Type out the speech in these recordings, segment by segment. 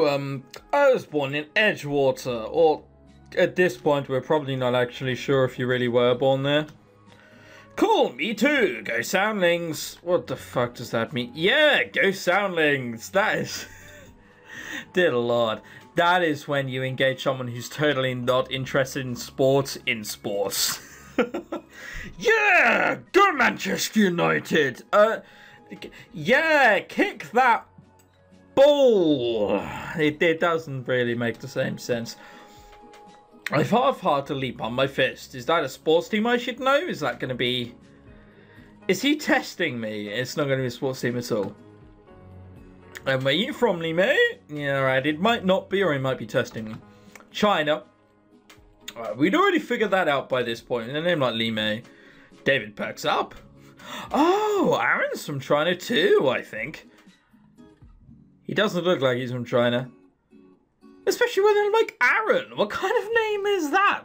I was born in Edgewater, or at this point we're probably not actually sure if you really were born there. Cool, me too, go Soundlings. What the fuck does that mean? Yeah, go Soundlings, that is... Dear Lord, that is when you engage someone who's totally not interested in sports. Yeah, go Manchester United. Yeah, kick that ball. It doesn't really make the same sense. I half hard to leap on my fist. Is that a sports team I should know? Is that going to be... Is he testing me? It's not going to be a sports team at all. And where you from, Lee May? Yeah, right. It might not be, or he might be testing me. China. We'd already figured that out by this point. In a name like Lee May. David perks up. Oh, Aaron's from China too, I think. He doesn't look like he's from China. Especially when they're like Aaron. What kind of name is that?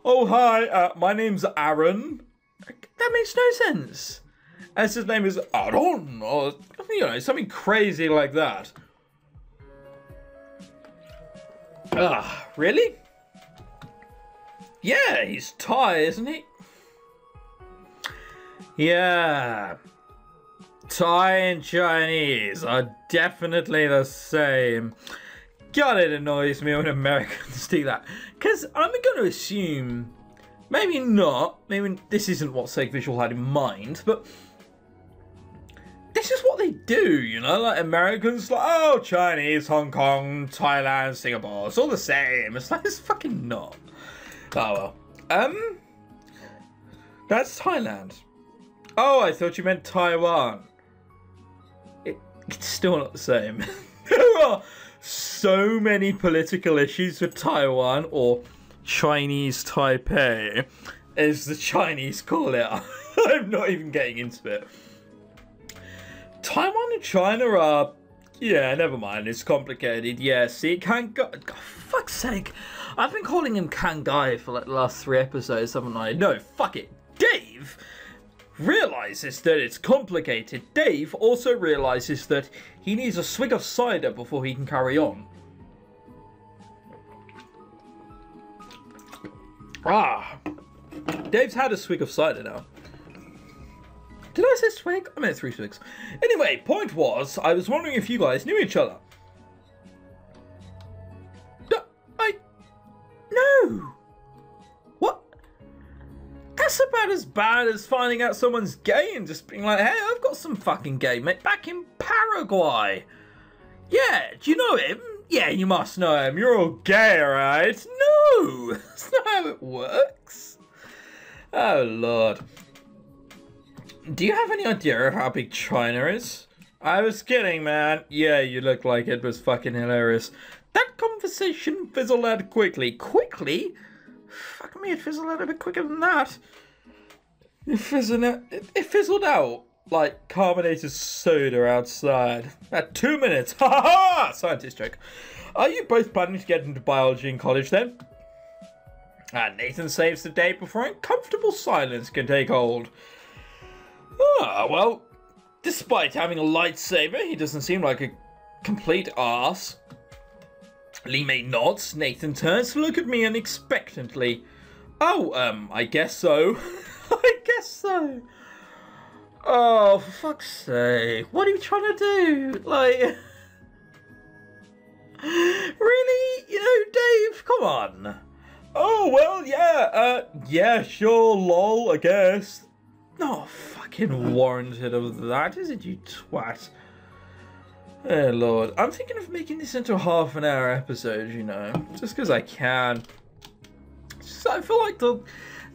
Oh, hi. My name's Aaron. That makes no sense. As his name is Aaron, or, you know, something crazy like that. Really? Yeah, he's Thai, isn't he? Yeah. Thai and Chinese are definitely the same. God, it annoys me when Americans do that. Because I'm going to assume, maybe not, maybe this isn't what Seg Visual had in mind, but this is what they do, you know? Like, Americans, like, oh, Chinese, Hong Kong, Thailand, Singapore, it's all the same. It's like, it's fucking not. Oh, well. That's Thailand. Oh, I thought you meant Taiwan. It's still not the same. There are so many political issues with Taiwan, or Chinese Taipei, as the Chinese call it. I'm not even getting into it. Taiwan and China are... Yeah, never mind, it's complicated. Yeah, see, Kangai... God, fuck's sake. I've been calling him Kangai for like the last 3 episodes, haven't I? No, fuck it. Dave realizes that it's complicated. Dave also realizes that he needs a swig of cider before he can carry on. Dave's had a swig of cider now. Did I say swig? I meant 3 swigs. Anyway, point was, I was wondering if you guys knew each other. No! What? That's about as bad as finding out someone's gay and just being like, hey, I've got some fucking gay mate back in Paraguay. Yeah, do you know him? Yeah, you must know him. You're all gay, right? No! That's not how it works. Oh, Lord. Do you have any idea of how big China is? I was kidding, man. Yeah, you look like it was fucking hilarious. That conversation fizzled out quickly. Quickly? Fuck me, it fizzled out a bit quicker than that. It fizzled out like carbonated soda outside. At 2 minutes. Ha ha ha! Scientist joke. Are you both planning to get into biology in college then? Nathan saves the day before uncomfortable silence can take hold. Well, despite having a lightsaber, he doesn't seem like a complete arse. Lee May nods. Nathan turns to look at me unexpectedly. Oh, I guess so. I guess so. Oh, for fuck's sake. What are you trying to do? Like... Really? You know, Dave, come on. Oh, well, yeah. Yeah, sure, lol, I guess. Not fucking warranted of that, is it, you twat? Oh, Lord. I'm thinking of making this into a half-an-hour episode, you know. Just because I can. So I feel like the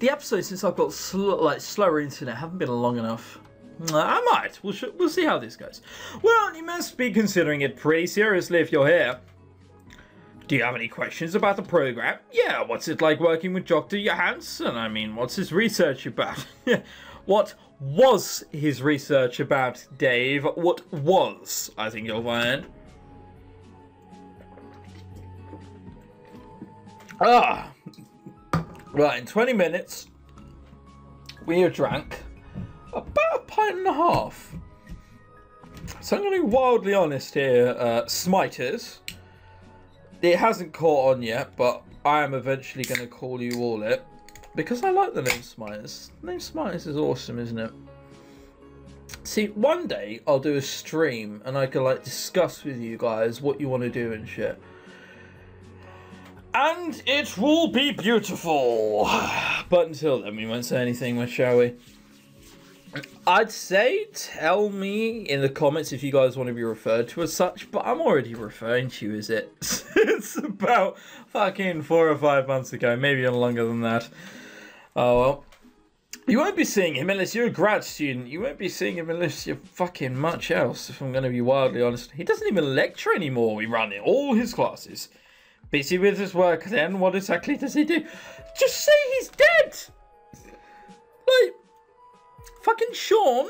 episodes since I've got slower internet haven't been long enough. I might. We'll see how this goes. Well, you must be considering it pretty seriously if you're here. Do you have any questions about the program? Yeah, what's it like working with Dr. Johansson? I mean, what's his research about? What was his research about, Dave? What was, I think you'll find. Right, in 20 minutes, we have drank about a pint and a half. So I'm going to be wildly honest here, Smiters. It hasn't caught on yet, but I am eventually going to call you all it. Because I like the name Smitus. The name Smitus is awesome, isn't it? See, one day I'll do a stream and I can like discuss with you guys what you want to do and shit. And it will be beautiful. But until then, we won't say anything much, shall we? I'd say tell me in the comments if you guys want to be referred to as such, but I'm already referring to you as it. It's about fucking 4 or 5 months ago, maybe even longer than that. Oh well. You won't be seeing him unless you're a grad student. You won't be seeing him unless you're fucking much else, if I'm going to be wildly honest. He doesn't even lecture anymore. We run all his classes. Busy with his work then, what exactly does he do? Just say he's dead! Like, fucking Sean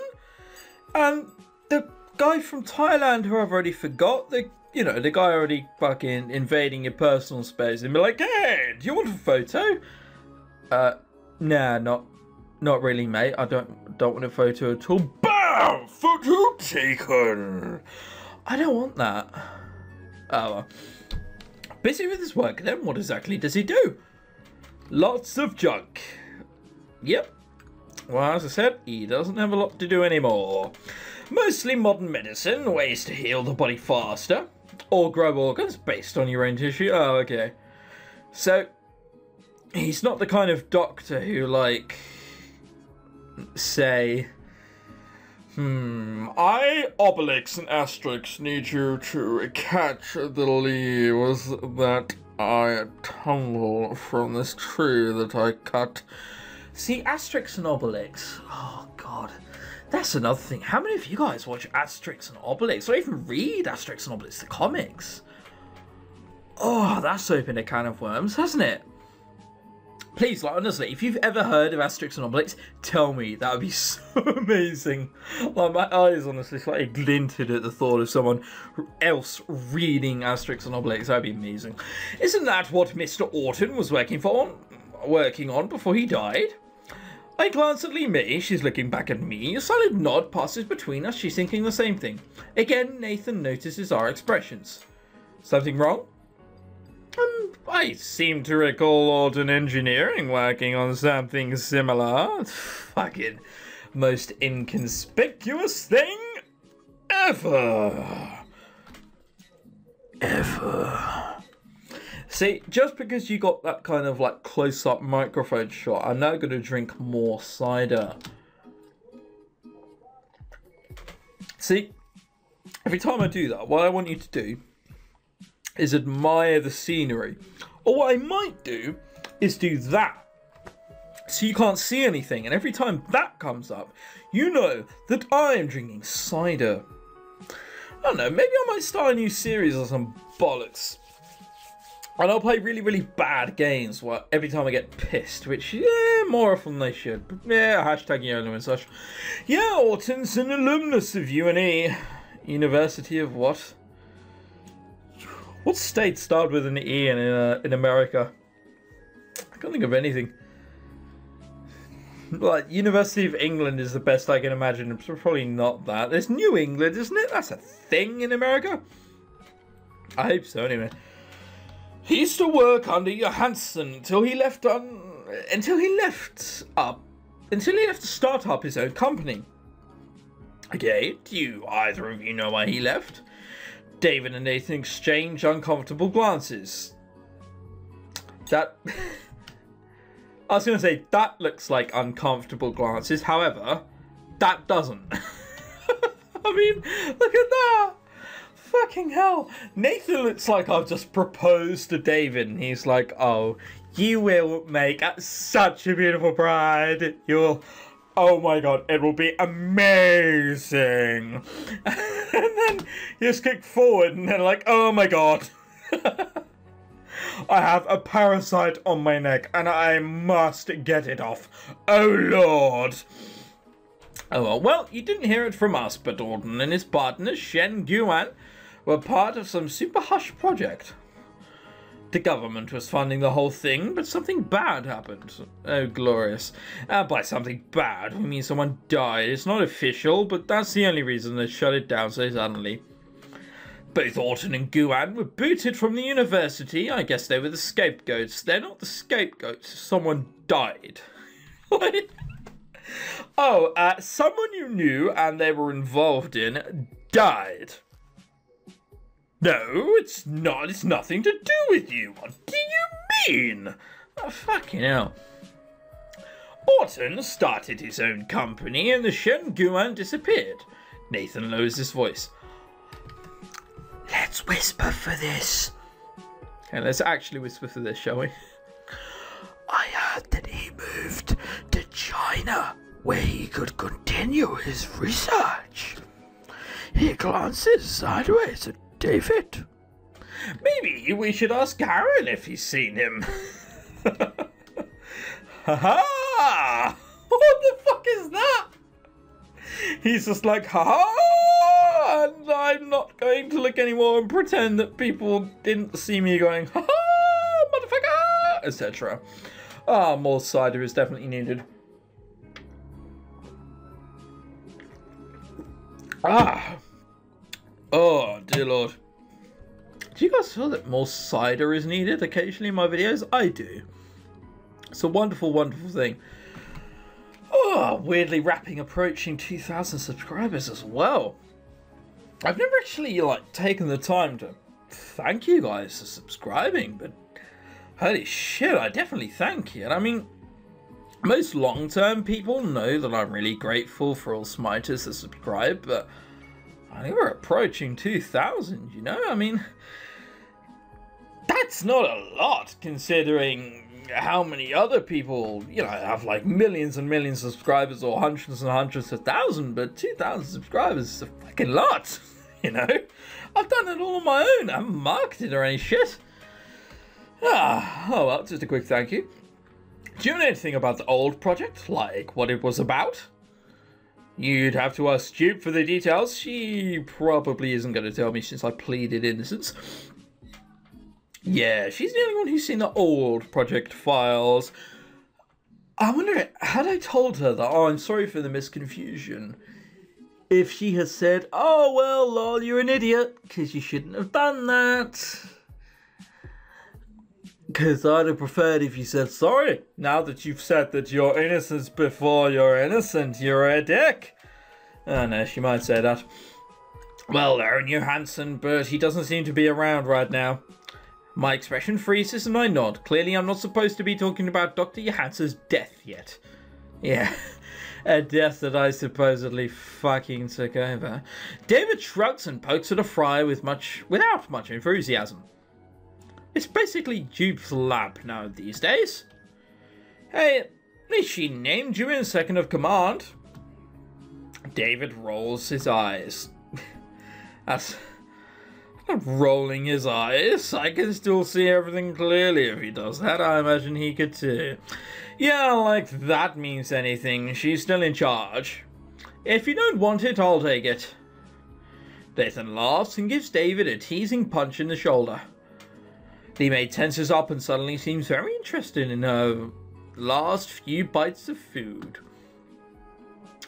and the guy from Thailand who I've already forgot, the guy already fucking invading your personal space and be like, hey, do you want a photo? Nah, not really, mate. I don't want a photo at all. BAM! Photo taken! I don't want that. Oh well. Busy with his work then, what exactly does he do? Lots of junk. Yep. Well, as I said, he doesn't have a lot to do anymore. Mostly modern medicine, ways to heal the body faster. Or grow organs based on your own tissue. Oh, okay. So, he's not the kind of doctor who, like, say, I, Obelix and Asterix, need you to catch the leaves that I tumble from this tree that I cut. See, Asterix and Obelix, oh god, that's another thing. How many of you guys watch Asterix and Obelix, or even read Asterix and Obelix, the comics? Oh, that's opened a can of worms, hasn't it? Please, like, honestly, if you've ever heard of Asterix and Obelix, tell me. That would be so amazing. Like, my eyes honestly slightly glinted at the thought of someone else reading Asterix and Obelix. That would be amazing. Isn't that what Mr. Orton was working on before he died? I glance at Lee May. She's looking back at me. A solid nod passes between us. She's thinking the same thing. Again, Nathan notices our expressions. Something wrong? I seem to recall Alton Engineering working on something similar. Fucking most inconspicuous thing ever. See, just because you got that kind of like close-up microphone shot, I'm now going to drink more cider. See, every time I do that, what I want you to do is admire the scenery. Or what I might do is do that, so you can't see anything, and every time that comes up, you know that I am drinking cider. I don't know, maybe I might start a new series or some bollocks. And I'll play really, really bad games every time I get pissed, which, yeah, more often than they should. But, yeah, hashtag YOLO and such. Yeah, Orton's an alumnus of UNE. University of what? What state started with an E in America? I can't think of anything. Like, University of England is the best I can imagine. It's probably not that. There's New England, isn't it? That's a thing in America? I hope so, anyway. He used to work under Johansson until he left to start up his own company. Okay, do you either of you know why he left? David and Nathan exchange uncomfortable glances. That... I was going to say, that looks like uncomfortable glances. However, that doesn't. I mean, look at that. Fucking hell. Nathan looks like I've just proposed to David. And he's like, oh, you will make such a beautiful bride. You will... Oh my god, it will be amazing. And then you just kick forward and then like, oh my god. I have a parasite on my neck and I must get it off. Oh lord. Oh well, you didn't hear it from us, but Orton and his partner Shen Guan were part of some super hush project. The government was funding the whole thing, but something bad happened. Oh, glorious. By something bad, we mean someone died. It's not official, but that's the only reason they shut it down so suddenly. Both Orton and Guan were booted from the university. I guess they were the scapegoats. They're not the scapegoats. Someone died. What? Oh, someone you knew and they were involved in died. No, it's not. It's nothing to do with you. What do you mean? Oh, fucking hell. Orton started his own company and the Shen Guan disappeared. Nathan lowers his voice. Let's whisper for this. Okay, let's actually whisper for this, shall we? I heard that he moved to China, where he could continue his research. He glances sideways at David. Maybe we should ask Aaron if he's seen him. Ha-ha! What the fuck is that? He's just like, ha-ha! And I'm not going to look anymore and pretend that people didn't see me going, ha-ha! Motherfucker! Etc. Ah, more cider is definitely needed. Ah! Oh, dear Lord. Do you guys feel that more cider is needed occasionally in my videos? I do. It's a wonderful, wonderful thing. Oh, weirdly approaching 2,000 subscribers as well. I've never actually, taken the time to thank you guys for subscribing, but holy shit, I definitely thank you. And I mean, most long-term people know that I'm really grateful for all smiters that subscribe, but I think we're approaching 2,000, you know? I mean, that's not a lot considering how many other people, have like millions and millions of subscribers or hundreds and hundreds of thousands, but 2,000 subscribers is a fucking lot, you know? I've done it all on my own. I haven't marketed or any shit. Oh well, just a quick thank you. Do you know anything about the old project? Like what it was about? You'd have to ask Jupe for the details. She probably isn't going to tell me since I pleaded innocence. Yeah, she's the only one who's seen the old project files. I wonder, had I told her that, oh, I'm sorry for the misconfusion, if she has said, oh, well, lol, you're an idiot, because you shouldn't have done that. Because I'd have preferred if you said, sorry, now that you've said that you're innocent before you're innocent, you're a dick. Oh, no, she might say that. Well, Aaron Johansson, but he doesn't seem to be around right now. My expression freezes and I nod. Clearly I'm not supposed to be talking about Dr. Johansson's death yet. Yeah, a death that I supposedly fucking took over. David shrugs and pokes at a fry without much enthusiasm. It's basically Jupe's lab now these days. Hey, at least she named you in second of command. David rolls his eyes. That's not rolling his eyes. I can still see everything clearly if he does that. I imagine he could too. Yeah, like that means anything. She's still in charge. If you don't want it, I'll take it. Nathan laughs and gives David a teasing punch in the shoulder. The maid tenses up and suddenly seems very interested in her last few bites of food.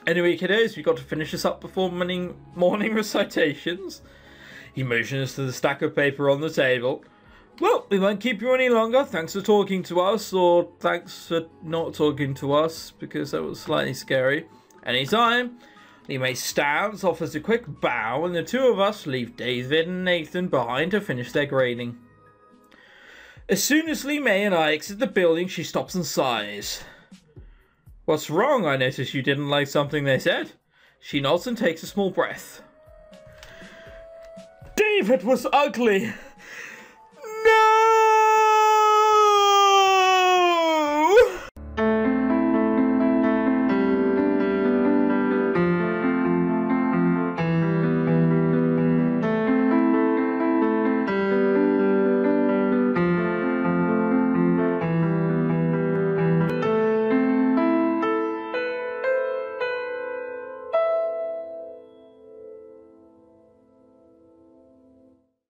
Anyway, kiddos, we got to finish this up before morning recitations. He motions to the stack of paper on the table. Well, we won't keep you any longer. Thanks for talking to us, or thanks for not talking to us, because that was slightly scary. Anytime. The maid stands, offers a quick bow, and the two of us leave David and Nathan behind to finish their grading. As soon as Lee May and I exit the building, she stops and sighs. What's wrong? I noticed you didn't like something they said. She nods and takes a small breath. David was ugly.